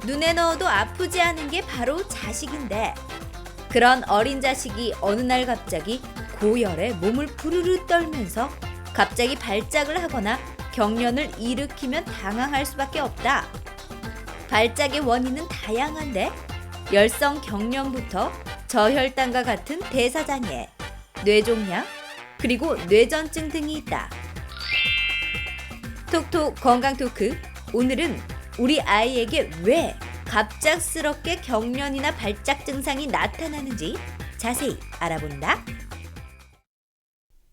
눈에 넣어도 아프지 않은 게 바로 자식인데 그런 어린 자식이 어느 날 갑자기 고열에 몸을 부르르 떨면서 갑자기 발작을 하거나 경련을 일으키면 당황할 수밖에 없다. 발작의 원인은 다양한데 열성 경련부터 저혈당과 같은 대사장애, 뇌종양, 그리고 뇌전증 등이 있다. 톡톡 건강 토크, 오늘은 우리 아이에게 왜 갑작스럽게 경련이나 발작 증상이 나타나는지 자세히 알아본다.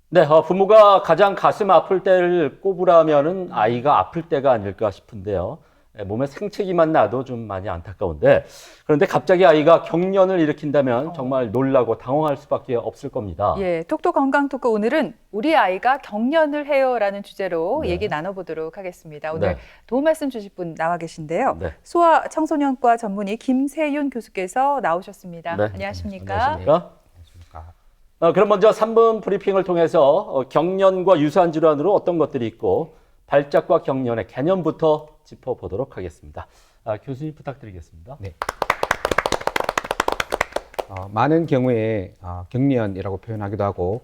네, 부모가 가장 가슴 아플 때를 꼽으라면은 아이가 아플 때가 아닐까 싶은데요. 몸에 생채기만 나도 좀 많이 안타까운데, 그런데 갑자기 아이가 경련을 일으킨다면 정말 놀라고 당황할 수밖에 없을 겁니다. 예, 톡톡 건강 토크 오늘은 우리 아이가 경련을 해요라는 주제로 네. 얘기 나눠보도록 하겠습니다. 오늘 네. 도움 말씀 주실 분 나와 계신데요. 네. 소아 청소년과 전문의 김세윤 교수께서 나오셨습니다. 네. 안녕하십니까? 안녕하십니까? 그럼 먼저 3분 브리핑을 통해서 경련과 유사한 질환으로 어떤 것들이 있고 발작과 경련의 개념부터 짚어보도록 하겠습니다. 교수님 부탁드리겠습니다. 네. 많은 경우에 경련이라고 표현하기도 하고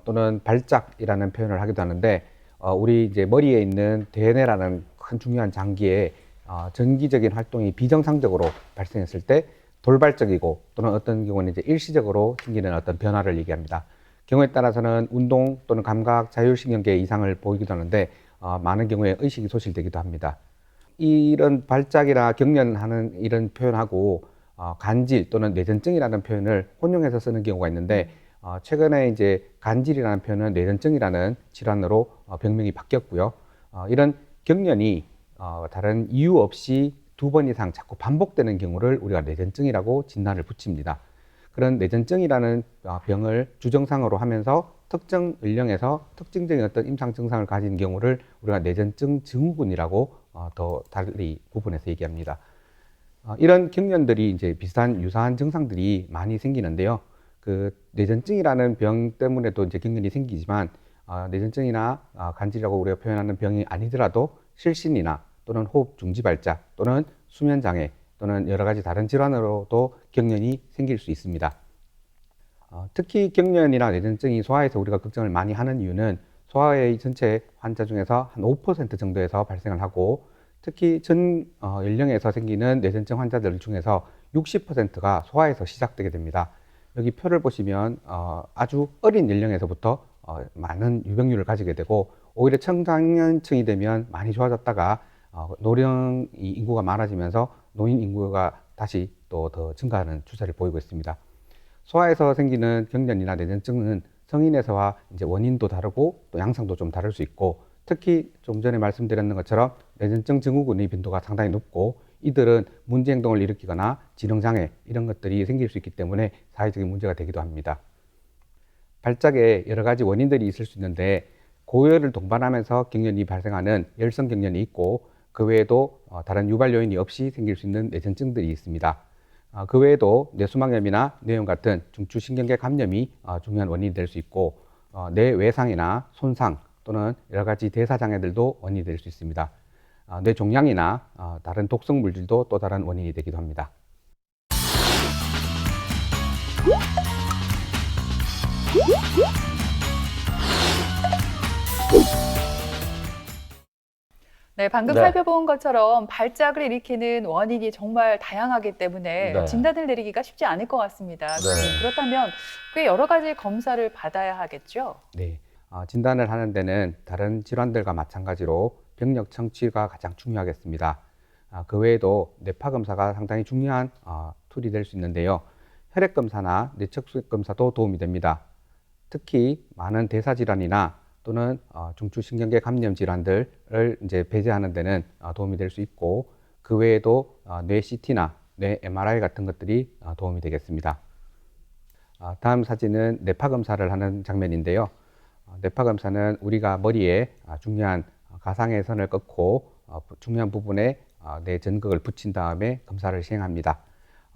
또는 발작이라는 표현을 하기도 하는데 우리 이제 머리에 있는 대뇌라는 큰 중요한 장기에 전기적인 활동이 비정상적으로 발생했을 때 돌발적이고 또는 어떤 경우는 이제 일시적으로 생기는 어떤 변화를 얘기합니다. 경우에 따라서는 운동 또는 감각 자율신경계 이상을 보이기도 하는데 많은 경우에 의식이 소실되기도 합니다. 이런 발작이나 경련하는 이런 표현하고 간질 또는 뇌전증이라는 표현을 혼용해서 쓰는 경우가 있는데 최근에 이제 간질이라는 표현은 뇌전증이라는 질환으로 병명이 바뀌었고요. 이런 경련이 다른 이유 없이 2번 이상 자꾸 반복되는 경우를 우리가 뇌전증이라고 진단을 붙입니다. 그런 뇌전증이라는 병을 주정상으로 하면서 특정 연령에서 특징적인 어떤 임상 증상을 가진 경우를 우리가 뇌전증 증후군이라고 더 달리 구분해서 얘기합니다. 이런 경련들이 이제 비슷한 유사한 증상들이 많이 생기는데요. 그 뇌전증이라는 병 때문에도 이제 경련이 생기지만 뇌전증이나 간질이라고 우리가 표현하는 병이 아니더라도 실신이나 또는 호흡 중지 발작 또는 수면 장애 또는 여러 가지 다른 질환으로도 경련이 생길 수 있습니다. 특히 경련이나 뇌전증이 소아에서 우리가 걱정을 많이 하는 이유는 소아의 전체 환자 중에서 한 5% 정도에서 발생을 하고 특히 전 연령에서 생기는 뇌전증 환자들 중에서 60%가 소아에서 시작되게 됩니다. 여기 표를 보시면 아주 어린 연령에서부터 많은 유병률을 가지게 되고 오히려 청장년층이 되면 많이 좋아졌다가 노령 인구가 많아지면서 노인 인구가 다시 또 더 증가하는 추세를 보이고 있습니다. 소아에서 생기는 경련이나 뇌전증은 성인에서와 이제 원인도 다르고 또 양상도 좀 다를 수 있고 특히 좀 전에 말씀드렸는 것처럼 뇌전증 증후군의 빈도가 상당히 높고 이들은 문제 행동을 일으키거나 지능장애 이런 것들이 생길 수 있기 때문에 사회적인 문제가 되기도 합니다. 발작에 여러 가지 원인들이 있을 수 있는데 고열을 동반하면서 경련이 발생하는 열성 경련이 있고 그 외에도 다른 유발 요인이 없이 생길 수 있는 뇌전증들이 있습니다. 그 외에도 뇌수막염이나 뇌염 같은 중추신경계 감염이 중요한 원인이 될 수 있고 뇌외상이나 손상 또는 여러 가지 대사장애들도 원인이 될 수 있습니다. 뇌종양이나 다른 독성 물질도 또 다른 원인이 되기도 합니다. 네, 방금 네. 살펴본 것처럼 발작을 일으키는 원인이 정말 다양하기 때문에 네. 진단을 내리기가 쉽지 않을 것 같습니다. 네. 그렇다면 꽤 여러 가지 검사를 받아야 하겠죠? 네, 진단을 하는 데는 다른 질환들과 마찬가지로 병력 청취가 가장 중요하겠습니다. 그 외에도 뇌파 검사가 상당히 중요한 툴이 될 수 있는데요. 혈액 검사나 뇌척수액 검사도 도움이 됩니다. 특히 많은 대사 질환이나 또는 중추신경계 감염 질환들을 이제 배제하는 데는 도움이 될 수 있고 그 외에도 뇌 CT나 뇌 MRI 같은 것들이 도움이 되겠습니다. 다음 사진은 뇌파 검사를 하는 장면인데요. 뇌파 검사는 우리가 머리에 중요한 가상의 선을 긋고 중요한 부분에 뇌 전극을 붙인 다음에 검사를 시행합니다.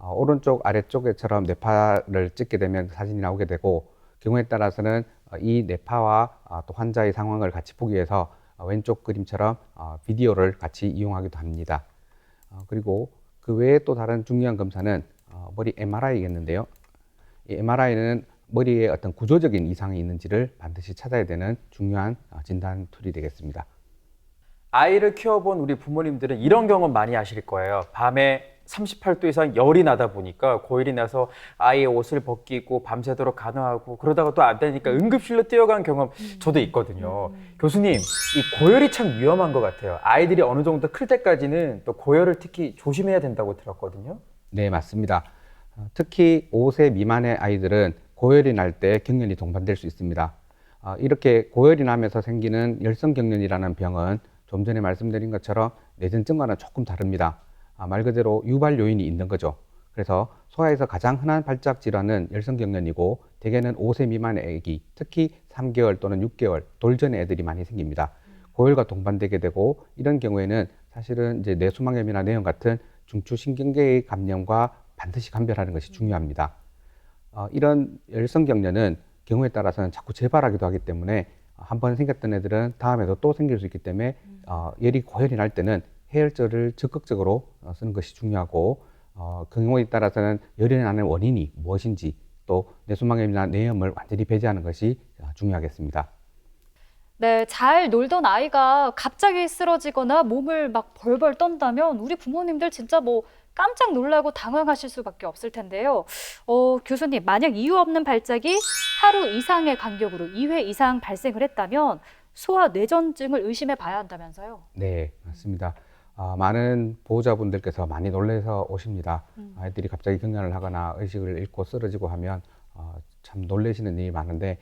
오른쪽 아래쪽에처럼 뇌파를 찍게 되면 사진이 나오게 되고 경우에 따라서는 이 뇌파와 또 환자의 상황을 같이 보기 위해서 왼쪽 그림처럼 비디오를 같이 이용하기도 합니다. 그리고 그 외에 또 다른 중요한 검사는 머리 MRI겠는데요. 이 MRI는 머리에 어떤 구조적인 이상이 있는지를 반드시 찾아야 되는 중요한 진단 툴이 되겠습니다. 아이를 키워본 우리 부모님들은 이런 경험 많이 하실 거예요. 밤에 38도 이상 열이 나다 보니까 고열이 나서 아이의 옷을 벗기고 밤새도록 간호하고 그러다가 또 안 되니까 응급실로 뛰어간 경험 저도 있거든요. 교수님, 이 고열이 참 위험한 것 같아요. 아이들이 어느 정도 클 때까지는 또 고열을 특히 조심해야 된다고 들었거든요. 네, 맞습니다. 특히 5세 미만의 아이들은 고열이 날 때 경련이 동반될 수 있습니다. 이렇게 고열이 나면서 생기는 열성경련이라는 병은 좀 전에 말씀드린 것처럼 내전증과는 조금 다릅니다. 말 그대로 유발 요인이 있는 거죠. 그래서 소아에서 가장 흔한 발작 질환은 열성경련이고 대개는 5세 미만의 아기, 특히 3개월 또는 6개월 돌전의 애들이 많이 생깁니다. 고열과 동반되게 되고 이런 경우에는 사실은 이제 뇌수막염이나 뇌염 같은 중추신경계의 감염과 반드시 감별하는 것이 중요합니다. 이런 열성경련은 경우에 따라서는 자꾸 재발하기도 하기 때문에 한번 생겼던 애들은 다음에도 또 생길 수 있기 때문에 열이 고열이 날 때는 해열제를 적극적으로 쓰는 것이 중요하고 경우에 따라서는 열이 나는 원인이 무엇인지 또 뇌수막염이나 뇌염을 완전히 배제하는 것이 중요하겠습니다. 네, 잘 놀던 아이가 갑자기 쓰러지거나 몸을 막 벌벌 떤다면 우리 부모님들 진짜 뭐 깜짝 놀라고 당황하실 수밖에 없을 텐데요. 교수님, 만약 이유 없는 발작이 하루 이상의 간격으로 2회 이상 발생을 했다면 소아 뇌전증을 의심해 봐야 한다면서요? 네, 맞습니다. 많은 보호자분들께서 많이 놀라서 오십니다. 아이들이 갑자기 경련을 하거나 의식을 잃고 쓰러지고 하면 참 놀라시는 일이 많은데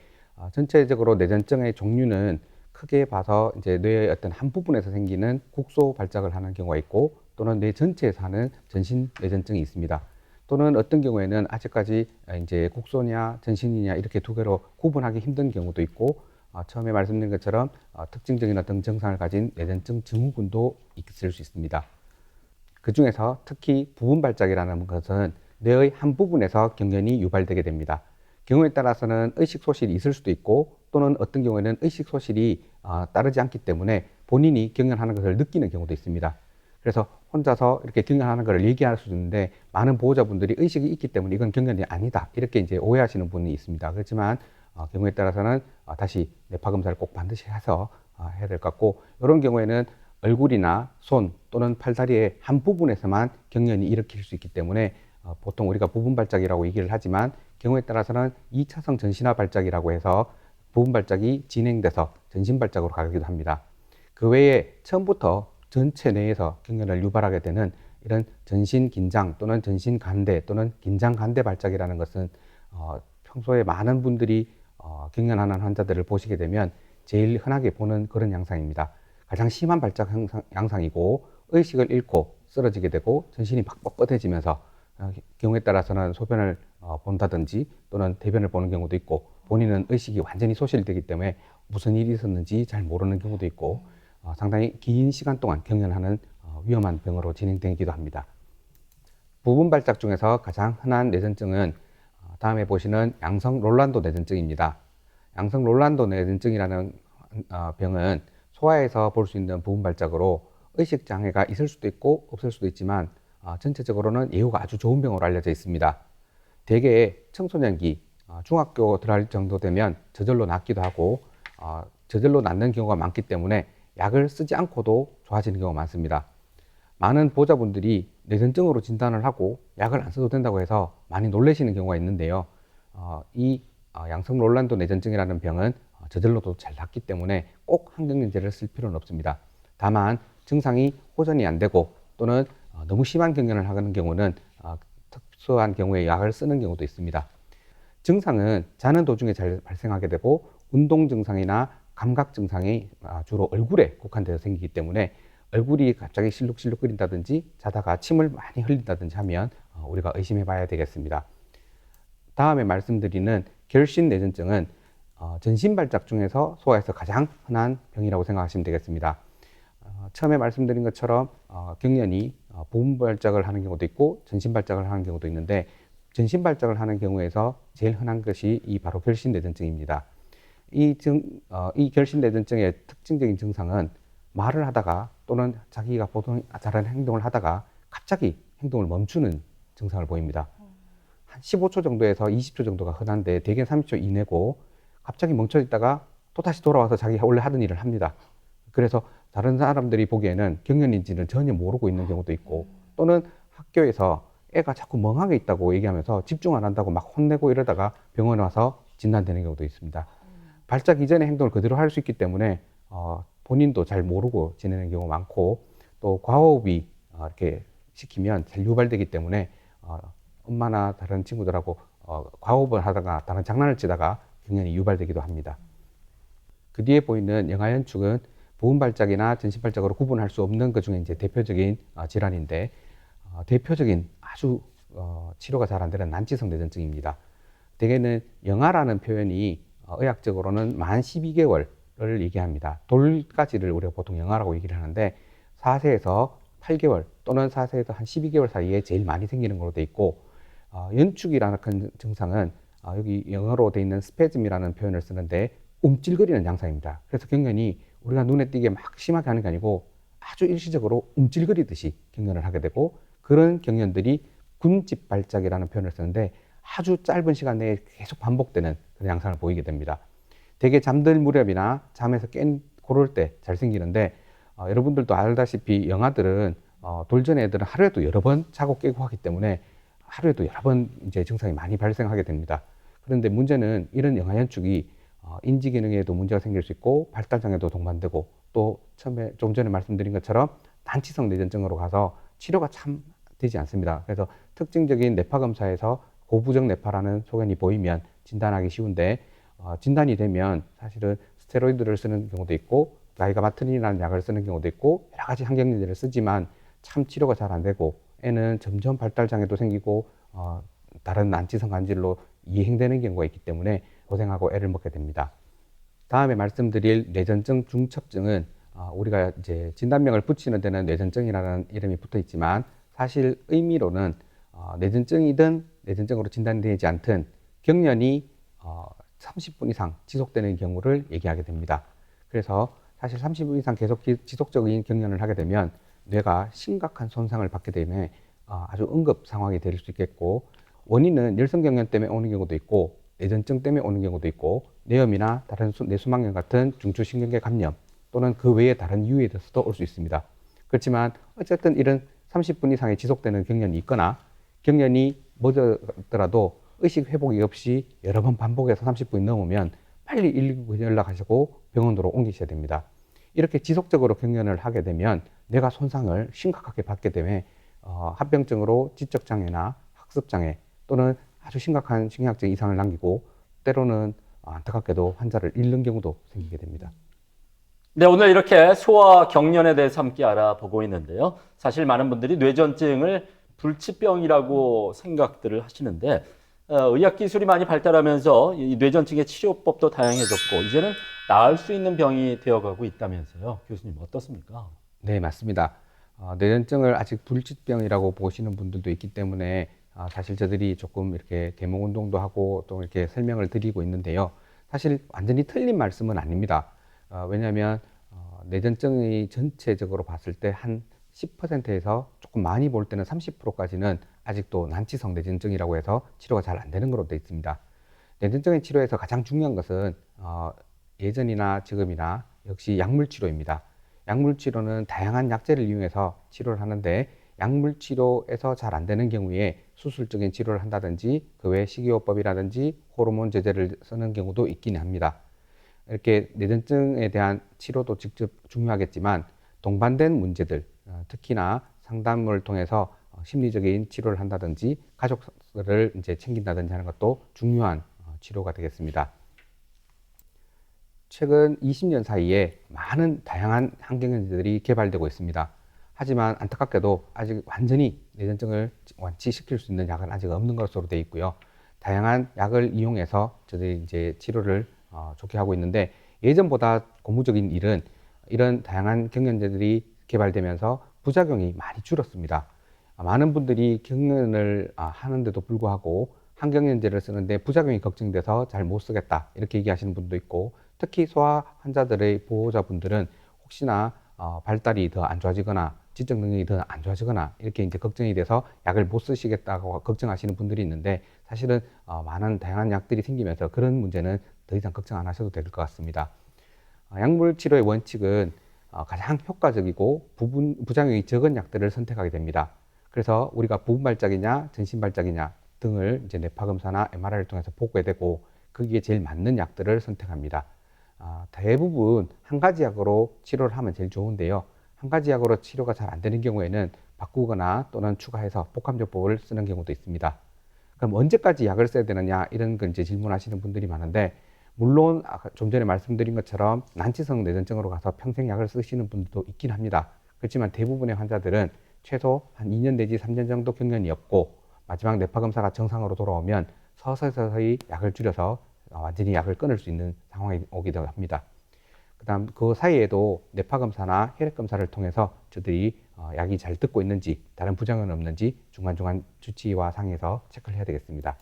전체적으로 뇌전증의 종류는 크게 봐서 이제 뇌의 어떤 한 부분에서 생기는 국소 발작을 하는 경우가 있고 또는 뇌 전체에서 하는 전신 뇌전증이 있습니다. 또는 어떤 경우에는 아직까지 이제 국소냐 전신이냐 이렇게 두 개로 구분하기 힘든 경우도 있고 처음에 말씀드린 것처럼 특징적인 어떤 증상을 가진 뇌전증 증후군도 있을 수 있습니다. 그 중에서 특히 부분 발작이라는 것은 뇌의 한 부분에서 경련이 유발되게 됩니다. 경우에 따라서는 의식 소실이 있을 수도 있고 또는 어떤 경우에는 의식 소실이 따르지 않기 때문에 본인이 경련하는 것을 느끼는 경우도 있습니다. 그래서 혼자서 이렇게 경련하는 것을 얘기할 수 있는데 많은 보호자분들이 의식이 있기 때문에 이건 경련이 아니다 이렇게 이제 오해하시는 분이 있습니다. 그렇지만 경우에 따라서는 다시 뇌파 검사를 꼭 반드시 해서 해야 될 것 같고 이런 경우에는 얼굴이나 손 또는 팔다리의 한 부분에서만 경련이 일으킬 수 있기 때문에 보통 우리가 부분 발작이라고 얘기를 하지만 경우에 따라서는 2차성 전신화 발작이라고 해서 부분 발작이 진행돼서 전신 발작으로 가기도 합니다. 그 외에 처음부터 전체 뇌에서 경련을 유발하게 되는 이런 전신 긴장 또는 전신 간대 또는 긴장 간대 발작이라는 것은 평소에 많은 분들이 경련하는 환자들을 보시게 되면 제일 흔하게 보는 그런 양상입니다. 가장 심한 발작 양상이고 의식을 잃고 쓰러지게 되고 전신이 막 뻣뻣해지면서 경우에 따라서는 소변을 본다든지 또는 대변을 보는 경우도 있고 본인은 의식이 완전히 소실되기 때문에 무슨 일이 있었는지 잘 모르는 경우도 있고 상당히 긴 시간 동안 경련하는 위험한 병으로 진행되기도 합니다. 부분 발작 중에서 가장 흔한 뇌전증은 다음에 보시는 양성 롤란도 뇌전증입니다. 양성 롤란도 뇌전증이라는 병은 소아에서 볼 수 있는 부분 발작으로 의식 장애가 있을 수도 있고 없을 수도 있지만 전체적으로는 예후가 아주 좋은 병으로 알려져 있습니다. 대개 청소년기, 중학교 들어갈 정도 되면 저절로 낫기도 하고 저절로 낫는 경우가 많기 때문에 약을 쓰지 않고도 좋아지는 경우가 많습니다. 많은 보호자분들이 뇌전증으로 진단을 하고 약을 안 써도 된다고 해서 많이 놀라시는 경우가 있는데요. 이 양성 롤란도 뇌전증이라는 병은 저절로도 잘 낫기 때문에 꼭 항경련제를 쓸 필요는 없습니다. 다만 증상이 호전이 안 되고 또는 너무 심한 경련을 하는 경우는 특수한 경우에 약을 쓰는 경우도 있습니다. 증상은 자는 도중에 잘 발생하게 되고 운동 증상이나 감각 증상이 주로 얼굴에 국한되어 생기기 때문에 얼굴이 갑자기 실룩실룩 거린다든지 자다가 침을 많이 흘린다든지 하면 우리가 의심해 봐야 되겠습니다. 다음에 말씀드리는 결신 뇌전증은 전신 발작 중에서 소아에서 가장 흔한 병이라고 생각하시면 되겠습니다. 처음에 말씀드린 것처럼 경련이 부분 발작을 하는 경우도 있고 전신 발작을 하는 경우도 있는데 전신 발작을 하는 경우에서 제일 흔한 것이 이 바로 결신 뇌전증입니다. 이 결신 뇌전증의 특징적인 증상은 말을 하다가 또는 자기가 보통 잘하는 행동을 하다가 갑자기 행동을 멈추는 증상을 보입니다. 한 15초 정도에서 20초 정도가 흔한데 대개 30초 이내고 갑자기 멈춰 있다가 또 다시 돌아와서 자기 원래 하던 일을 합니다. 그래서 다른 사람들이 보기에는 경련인지는 전혀 모르고 있는 경우도 있고 또는 학교에서 애가 자꾸 멍하게 있다고 얘기하면서 집중 안 한다고 막 혼내고 이러다가 병원에 와서 진단되는 경우도 있습니다. 발작 이전의 행동을 그대로 할 수 있기 때문에 본인도 잘 모르고 지내는 경우가 많고 또 과호흡이 이렇게 시키면 잘 유발되기 때문에 엄마나 다른 친구들하고 과호흡을 하다가 다른 장난을 치다가 경련이 유발되기도 합니다. 그 뒤에 보이는 영아연축은 부분발작이나 전신발작으로 구분할 수 없는 그 중에 이제 대표적인 질환인데 대표적인 아주 치료가 잘 안 되는 난치성 뇌전증입니다. 대개는 영아라는 표현이 의학적으로는 만 12개월을 얘기합니다. 돌까지를 우리가 보통 영아라고 얘기를 하는데 4세에서 8개월 또는 4세에서 한 12개월 사이에 제일 많이 생기는 걸로 돼 있고 연축이라는 증상은 여기 영어로 돼 있는 스페즘이라는 표현을 쓰는데 움찔거리는 양상입니다. 그래서 경련이 우리가 눈에 띄게 막 심하게 하는 게 아니고 아주 일시적으로 움찔거리듯이 경련을 하게 되고 그런 경련들이 군집발작이라는 표현을 쓰는데 아주 짧은 시간 내에 계속 반복되는 그런 양상을 보이게 됩니다. 대개 잠들 무렵이나 잠에서 그럴 때 잘 생기는데 여러분들도 알다시피 영아들은 돌전 애들은 하루에도 여러 번 자고 깨고 하기 때문에 하루에도 여러 번 이제 증상이 많이 발생하게 됩니다. 그런데 문제는 이런 영아연축이 인지 기능에도 문제가 생길 수 있고 발달 장애도 동반되고 또 처음에 좀 전에 말씀드린 것처럼 난치성 뇌전증으로 가서 치료가 참 되지 않습니다. 그래서 특징적인 뇌파 검사에서 고부정 뇌파라는 소견이 보이면 진단하기 쉬운데 진단이 되면 사실은 스테로이드를 쓰는 경우도 있고 나이가마트린이라는 약을 쓰는 경우도 있고 여러 가지 항경제를 쓰지만 참 치료가 잘 안 되고 애는 점점 발달 장애도 생기고 다른 난치성 간질로 이행되는 경우가 있기 때문에 고생하고 애를 먹게 됩니다. 다음에 말씀드릴 뇌전증 중첩증은 우리가 이제 진단명을 붙이는 데는 뇌전증이라는 이름이 붙어 있지만 사실 의미로는 뇌전증이든 뇌전증으로 진단되지 않든 경련이 30분 이상 지속되는 경우를 얘기하게 됩니다. 그래서 사실 30분 이상 계속 지속적인 경련을 하게 되면 뇌가 심각한 손상을 받게 되면 아주 응급 상황이 될 수 있겠고 원인은 열성경련 때문에 오는 경우도 있고 뇌전증 때문에 오는 경우도 있고 뇌염이나 다른 뇌수막염 같은 중추신경계 감염 또는 그 외에 다른 이유에 대해서도 올 수 있습니다. 그렇지만 어쨌든 이런 30분 이상이 지속되는 경련이 있거나 경련이 멎더라도 의식 회복이 없이 여러 번 반복해서 30분이 넘으면 빨리 119 연락하시고 병원으로 옮기셔야 됩니다. 이렇게 지속적으로 경련을 하게 되면 뇌가 손상을 심각하게 받게 되면 합병증으로 지적장애나 학습장애 또는 아주 심각한 심리학적 이상을 남기고 때로는 안타깝게도 환자를 잃는 경우도 생기게 됩니다. 네, 오늘 이렇게 소아 경련에 대해서 함께 알아보고 있는데요. 사실 많은 분들이 뇌전증을 불치병이라고 생각들을 하시는데 의학 기술이 많이 발달하면서 이 뇌전증의 치료법도 다양해졌고 이제는 나을 수 있는 병이 되어가고 있다면서요. 교수님 어떻습니까? 네, 맞습니다. 뇌전증을 아직 불치병이라고 보시는 분들도 있기 때문에 사실 저들이 조금 이렇게 계몽 운동도 하고 또 이렇게 설명을 드리고 있는데요. 사실 완전히 틀린 말씀은 아닙니다. 왜냐하면 뇌전증이 전체적으로 봤을 때 한 10%에서 조금 많이 볼 때는 30%까지는 아직도 난치성 뇌전증이라고 해서 치료가 잘 안 되는 걸로 되어 있습니다. 뇌전증의 치료에서 가장 중요한 것은 예전이나 지금이나 역시 약물 치료입니다. 약물 치료는 다양한 약제를 이용해서 치료를 하는데 약물 치료에서 잘 안 되는 경우에 수술적인 치료를 한다든지 그 외 식이요법이라든지 호르몬 제제를 쓰는 경우도 있긴 합니다. 이렇게 뇌전증에 대한 치료도 직접 중요하겠지만 동반된 문제들, 특히나 상담을 통해서 심리적인 치료를 한다든지 가족들을 이제 챙긴다든지 하는 것도 중요한 치료가 되겠습니다. 최근 20년 사이에 많은 다양한 항경제들이 개발되고 있습니다. 하지만 안타깝게도 아직 완전히 뇌전증을 완치시킬 수 있는 약은 아직 없는 것으로 되어 있고요. 다양한 약을 이용해서 저희들이 이제 치료를 좋게 하고 있는데 예전보다 고무적인 일은 이런 다양한 경련제들이 개발되면서 부작용이 많이 줄었습니다. 많은 분들이 경련을 하는데도 불구하고 항경련제를 쓰는데 부작용이 걱정돼서 잘 못 쓰겠다 이렇게 얘기하시는 분도 있고 특히 소아 환자들의 보호자분들은 혹시나 발달이 더 안 좋아지거나 지적 능력이 더 안 좋아지거나 이렇게 이제 걱정이 돼서 약을 못 쓰시겠다고 걱정하시는 분들이 있는데 사실은 많은 다양한 약들이 생기면서 그런 문제는 더 이상 걱정 안 하셔도 될 것 같습니다. 약물 치료의 원칙은 가장 효과적이고 부작용이 적은 약들을 선택하게 됩니다. 그래서 우리가 부분 발작이냐 전신 발작이냐 등을 이제 뇌파 검사나 MRI를 통해서 보게 되고 거기에 제일 맞는 약들을 선택합니다. 대부분 한 가지 약으로 치료를 하면 제일 좋은데요. 한 가지 약으로 치료가 잘 안 되는 경우에는 바꾸거나 또는 추가해서 복합요법을 쓰는 경우도 있습니다. 그럼 언제까지 약을 써야 되느냐 이런 걸 이제 질문하시는 분들이 많은데 물론 좀 전에 말씀드린 것처럼 난치성 뇌전증으로 가서 평생 약을 쓰시는 분들도 있긴 합니다. 그렇지만 대부분의 환자들은 최소 한 2년 내지 3년 정도 경련이었고 마지막 뇌파 검사가 정상으로 돌아오면 서서히 약을 줄여서 완전히 약을 끊을 수 있는 상황이 오기도 합니다. 그다음 그 사이에도 뇌파 검사나 혈액 검사를 통해서 저들이 약이 잘 듣고 있는지 다른 부작용은 없는지 중간중간 주치의와 상의해서 체크를 해야 되겠습니다.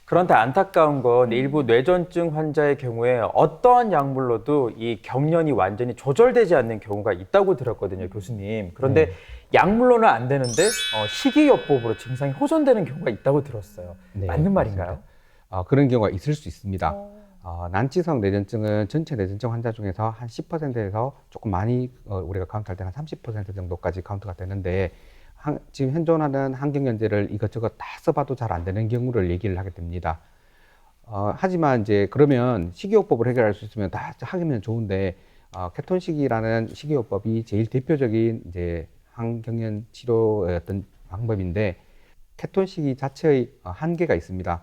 그런데 안타까운 건 일부 뇌전증 환자의 경우에 어떠한 약물로도 이 경련이 완전히 조절되지 않는 경우가 있다고 들었거든요, 교수님. 그런데 약물로는 안 되는데 식이요법으로 증상이 호전되는 경우가 있다고 들었어요. 네, 맞는 말인가요? 그런 경우가 있을 수 있습니다. 난치성 뇌전증은 전체 뇌전증 환자 중에서 한 10%에서 조금 많이 우리가 카운트할 때는 한 30% 정도까지 카운트가 되는데 지금 현존하는 항경련제를 이것저것 다 써봐도 잘 안 되는 경우를 얘기를 하게 됩니다. 하지만 이제 그러면 식이요법을 해결할 수 있으면 다 하면 좋은데 케톤식이라는 식이요법이 제일 대표적인 이제 항경련 치료의 어떤 방법인데 케톤식이 자체의 한계가 있습니다.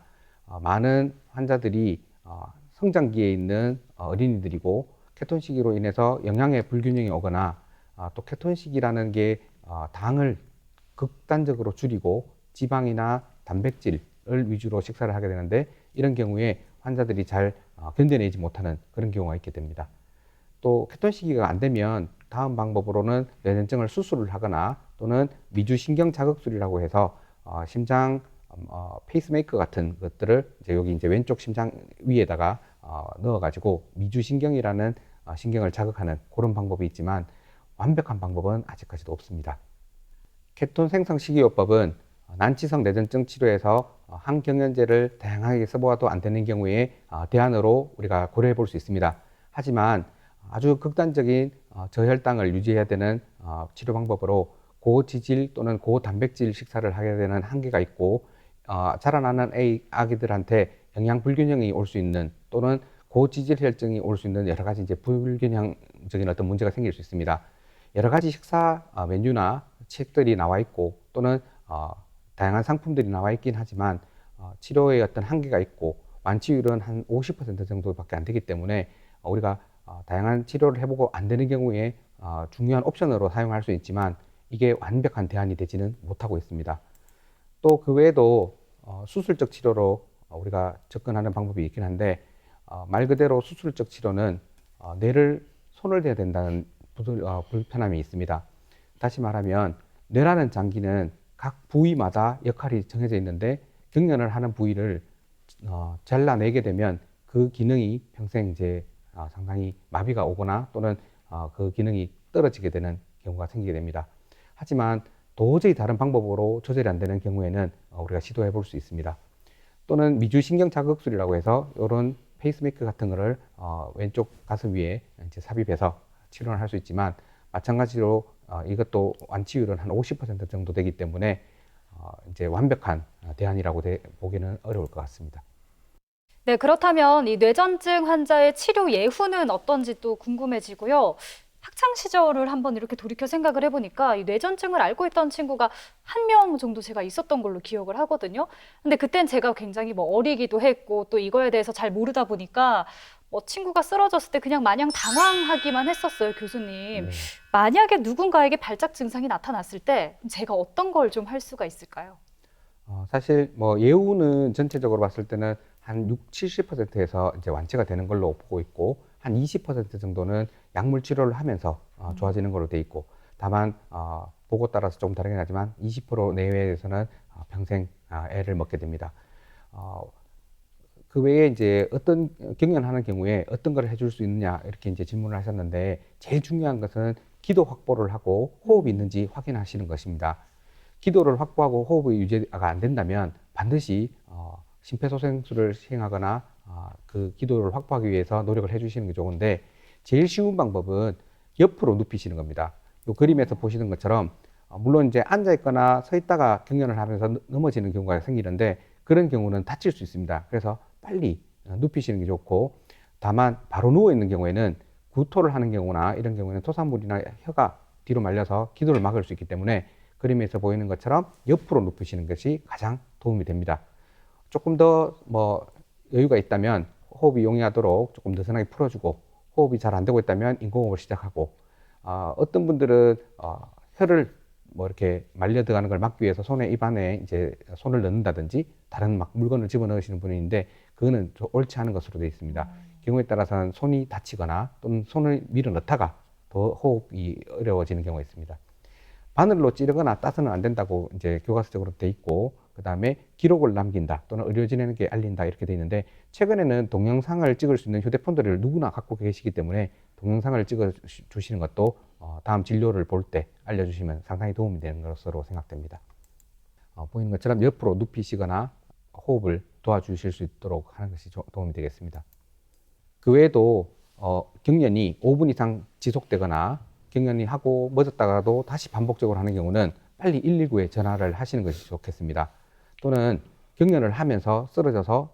많은 환자들이 성장기에 있는 어린이들이고 케톤식으로 인해서 영양의 불균형이 오거나 또 케톤식이라는 게 당을 극단적으로 줄이고 지방이나 단백질을 위주로 식사를 하게 되는데 이런 경우에 환자들이 잘 견뎌내지 못하는 그런 경우가 있게 됩니다. 또 케톤식이가 안 되면 다음 방법으로는 뇌전증을 수술을 하거나 또는 미주신경 자극술이라고 해서 심장 페이스메이커 같은 것들을 여기 이제 왼쪽 심장 위에다가 넣어가지고 미주신경이라는 신경을 자극하는 그런 방법이 있지만 완벽한 방법은 아직까지도 없습니다. 케톤 생성 식이요법은 난치성 뇌전증 치료에서 항경련제를 다양하게 써보아도 안 되는 경우에 대안으로 우리가 고려해 볼 수 있습니다. 하지만 아주 극단적인 저혈당을 유지해야 되는 치료 방법으로 고지질 또는 고단백질 식사를 하게 되는 한계가 있고 자라나는 아기들한테 영양 불균형이 올 수 있는 또는 고지질 혈증이 올 수 있는 여러 가지 이제 불균형적인 어떤 문제가 생길 수 있습니다. 여러 가지 식사 메뉴나 책들이 나와 있고 또는 다양한 상품들이 나와 있긴 하지만 치료의 어떤 한계가 있고 완치율은 한 50% 정도밖에 안 되기 때문에 우리가 다양한 치료를 해보고 안 되는 경우에 중요한 옵션으로 사용할 수 있지만 이게 완벽한 대안이 되지는 못하고 있습니다. 또 그 외에도 수술적 치료로 우리가 접근하는 방법이 있긴 한데 말 그대로 수술적 치료는 뇌를 손을 대야 된다는 불편함이 있습니다. 다시 말하면 뇌라는 장기는 각 부위마다 역할이 정해져 있는데 경련을 하는 부위를 잘라내게 되면 그 기능이 평생 이제 상당히 마비가 오거나 또는 그 기능이 떨어지게 되는 경우가 생기게 됩니다. 하지만 도저히 다른 방법으로 조절이 안 되는 경우에는 우리가 시도해 볼 수 있습니다. 또는 미주신경 자극술이라고 해서 이런 페이스메이커 같은 거를 왼쪽 가슴 위에 이제 삽입해서 치료를 할 수 있지만 마찬가지로 이것도 완치율은 한 50% 정도 되기 때문에 이제 완벽한 대안이라고 보기는 어려울 것 같습니다. 네, 그렇다면 이 뇌전증 환자의 치료 예후는 어떤지 또 궁금해지고요. 학창 시절을 한번 이렇게 돌이켜 생각을 해보니까 이 뇌전증을 알고 있던 친구가 한 명 정도 제가 있었던 걸로 기억을 하거든요. 근데 그땐 제가 굉장히 어리기도 했고 또 이거에 대해서 잘 모르다 보니까 친구가 쓰러졌을 때 그냥 마냥 당황하기만 했었어요, 교수님. 네. 만약에 누군가에게 발작 증상이 나타났을 때 제가 어떤 걸 좀 할 수가 있을까요? 사실 예후는 전체적으로 봤을 때는 한 70에서 이제 완치가 되는 걸로 보고 있고 한 20% 정도는 약물 치료를 하면서 좋아지는 걸로 돼 있고 다만 보고 따라서 조금 다르긴 하지만 20% 내외에서는 평생 애를 먹게 됩니다. 그 외에 이제 어떤 경련하는 경우에 어떤 걸 해줄 수 있느냐 이렇게 이제 질문을 하셨는데 제일 중요한 것은 기도 확보를 하고 호흡이 있는지 확인하시는 것입니다. 기도를 확보하고 호흡의 유지가 안 된다면 반드시 심폐소생술을 시행하거나 그 기도를 확보하기 위해서 노력을 해주시는 게 좋은데, 제일 쉬운 방법은 옆으로 눕히시는 겁니다. 이 그림에서 보시는 것처럼 물론 이제 앉아 있거나 서 있다가 경련을 하면서 넘어지는 경우가 생기는데, 그런 경우는 다칠 수 있습니다. 그래서 빨리 눕히시는 게 좋고, 다만 바로 누워 있는 경우에는 구토를 하는 경우나 이런 경우에는 토산물이나 혀가 뒤로 말려서 기도를 막을 수 있기 때문에 그림에서 보이는 것처럼 옆으로 눕히시는 것이 가장 도움이 됩니다. 조금 더 여유가 있다면 호흡이 용이하도록 조금 느슨하게 풀어주고, 호흡이 잘 안 되고 있다면 인공호흡을 시작하고, 어떤 분들은 혀를 이렇게 말려 들어가는 걸 막기 위해서 손에 입안에 이제 손을 넣는다든지 다른 막 물건을 집어넣으시는 분이 있는데, 그거는 좀 옳지 않은 것으로 되어 있습니다. 경우에 따라서는 손이 다치거나 또는 손을 밀어 넣다가 더 호흡이 어려워지는 경우가 있습니다. 바늘로 찌르거나 따서는 안 된다고 이제 교과서적으로 돼 있고, 그 다음에 기록을 남긴다 또는 의료진에게 알린다 이렇게 돼 있는데, 최근에는 동영상을 찍을 수 있는 휴대폰들을 누구나 갖고 계시기 때문에 동영상을 찍어 주시는 것도 다음 진료를 볼 때 알려주시면 상당히 도움이 되는 것으로 생각됩니다. 보이는 것처럼 옆으로 눕히시거나 호흡을 도와주실 수 있도록 하는 것이 도움이 되겠습니다. 그 외에도 경련이 5분 이상 지속되거나 경련이 하고 멎었다가도 다시 반복적으로 하는 경우는 빨리 119에 전화를 하시는 것이 좋겠습니다. 또는 경련을 하면서 쓰러져서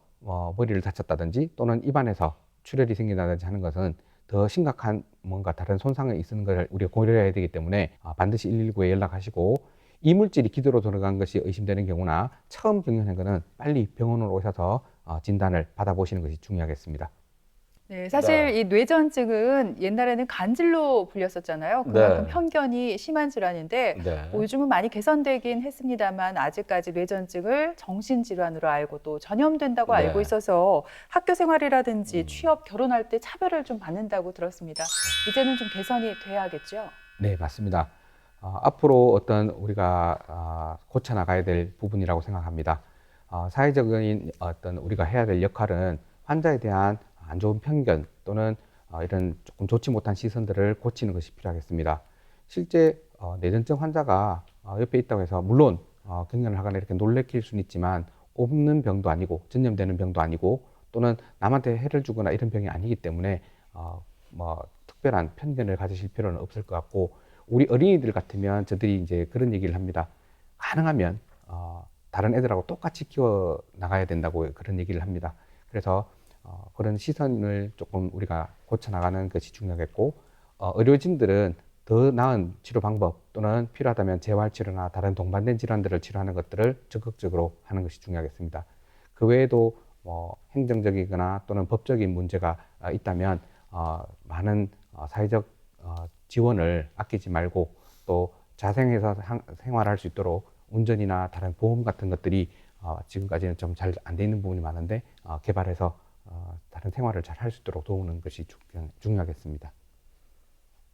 머리를 다쳤다든지 또는 입안에서 출혈이 생긴다든지 하는 것은 더 심각한 뭔가 다른 손상이 있는 것을 우리가 고려해야 되기 때문에 반드시 119에 연락하시고, 이물질이 기도로 들어간 것이 의심되는 경우나 처음 경련한 것은 빨리 병원으로 오셔서 진단을 받아보시는 것이 중요하겠습니다. 네, 사실 이 뇌전증은 옛날에는 간질로 불렸었잖아요. 그만큼 네. 편견이 심한 질환인데 네. 요즘은 많이 개선되긴 했습니다만 아직까지 뇌전증을 정신질환으로 알고 또 전염된다고 네. 알고 있어서 학교 생활이라든지 취업, 결혼할 때 차별을 좀 받는다고 들었습니다. 이제는 좀 개선이 돼야겠죠? 네, 맞습니다. 앞으로 어떤 우리가 고쳐나가야 될 부분이라고 생각합니다. 사회적인 어떤 우리가 해야 될 역할은 환자에 대한 안 좋은 편견 또는 이런 조금 좋지 못한 시선들을 고치는 것이 필요하겠습니다. 실제 뇌전증 환자가 옆에 있다고 해서 물론 경련을 하거나 이렇게 놀래킬 수는 있지만 없는 병도 아니고 전염되는 병도 아니고 또는 남한테 해를 주거나 이런 병이 아니기 때문에 특별한 편견을 가지실 필요는 없을 것 같고, 우리 어린이들 같으면 저들이 이제 그런 얘기를 합니다. 가능하면 다른 애들하고 똑같이 키워 나가야 된다고 그런 얘기를 합니다. 그래서 그런 시선을 조금 우리가 고쳐나가는 것이 중요하겠고, 의료진들은 더 나은 치료 방법 또는 필요하다면 재활치료나 다른 동반된 질환들을 치료하는 것들을 적극적으로 하는 것이 중요하겠습니다. 그 외에도 행정적이거나 또는 법적인 문제가 있다면 많은 사회적 지원을 아끼지 말고 또 자생해서 생활할 수 있도록 운전이나 다른 보험 같은 것들이 지금까지는 좀 잘 안 돼 있는 부분이 많은데 개발해서 다른 생활을 잘 할 수 있도록 도우는 것이 중요하겠습니다.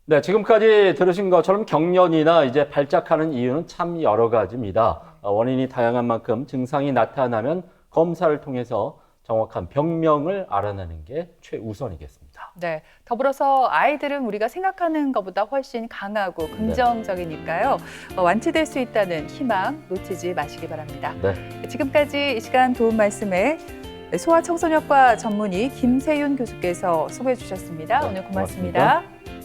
네, 지금까지 들으신 것처럼 경련이나 이제 발작하는 이유는 참 여러 가지입니다. 원인이 다양한 만큼 증상이 나타나면 검사를 통해서 정확한 병명을 알아내는 게 최우선이겠습니다. 네, 더불어서 아이들은 우리가 생각하는 것보다 훨씬 강하고 긍정적이니까요. 완치될 수 있다는 희망 놓치지 마시기 바랍니다. 네. 지금까지 이 시간 도움 말씀에 소아청소년과 전문의 김세윤 교수께서 소개해 주셨습니다. 네, 오늘 고맙습니다.